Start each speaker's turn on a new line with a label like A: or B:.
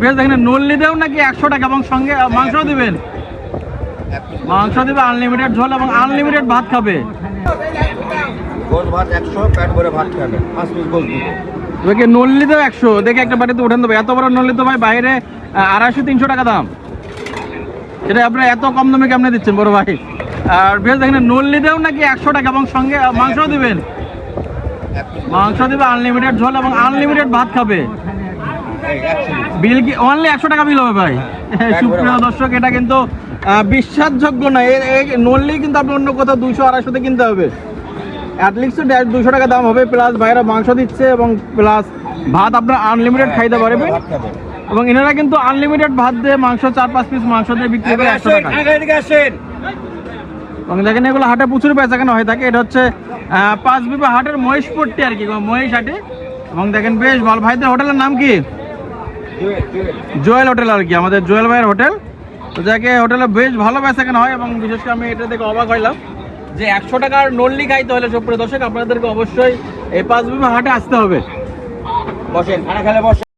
A: বেশ দেখেন নল্লি দেও নাকি 100 টাকা এবং সঙ্গে মাংস দিবেন, মাংস দিবে আনলিমিটেড ঝোল এবং আনলিমিটেড ভাত খাবে।
B: গোশ ভাত 100, পেট ভরে ভাত খাবে, 5 পিস গোশ দিব।
A: দেখে নল্লি দেও 100, দেখে একটা বাড়িতে উঠান দেবে। এত বড় নল্লি তো ভাই বাইরে 250-300 টাকা দাম, সেটা আপনারা এত কম দামে কেমনে দিচ্ছেন বড় ভাই? আর বেশ দেখেন নল্লি দেও নাকি 100 টাকা এবং সঙ্গে মাংস দিবেন, মাংস দিবে আনলিমিটেড ঝোল এবং আনলিমিটেড ভাত খাবে। বিল কি অনলি 100 টাকা বিল হবে ভাই? সুপ্রিয় দর্শক, এটা কিন্তু বিশ্বাসযোগ্য না। এই নল্লি কিন্তু আপনি অন্য কোথাও 200-250 কিনতে হবে, অ্যাটলিস্ট 200 টাকা দাম হবে। প্লাস ভাইরা মাংস দিচ্ছে এবং প্লাস ভাত আপনার আনলিমিটেড খাইতে পারবেন। এবং এনারা কিন্তু আনলিমিটেড ভাত দিয়ে মাংস 4-5 পিস মাংস দিয়ে বিক্রি করে 100 টাকা। এবং দেখেন এগুলো হাটে প্রচুর বেচা কেনা হয়ে থাকে। এটা হচ্ছে 5 বিঘা হাটের মহেশপট্টি আর কি, মহেশ হাটে। এবং দেখেন বেশ ভালো। ভাইদের হোটেলের নাম কি? জুয়েল হোটেল আর কি, আমাদের জুয়েল ভাইয়ের হোটেল। তো যাকে হোটেলে বেশ ভালো বেচা কেনা হয়। এবং বিশেষ করে আমি এটা দেখে অবাক হইলাম যে 100 টাকার নল্লি খাইতে হলে সুপ্রিয় দর্শক আপনাদেরকে অবশ্যই এই 5 বিঘা হাটে আসতে হবে।
B: বসেন, খানা খেলে বসেন।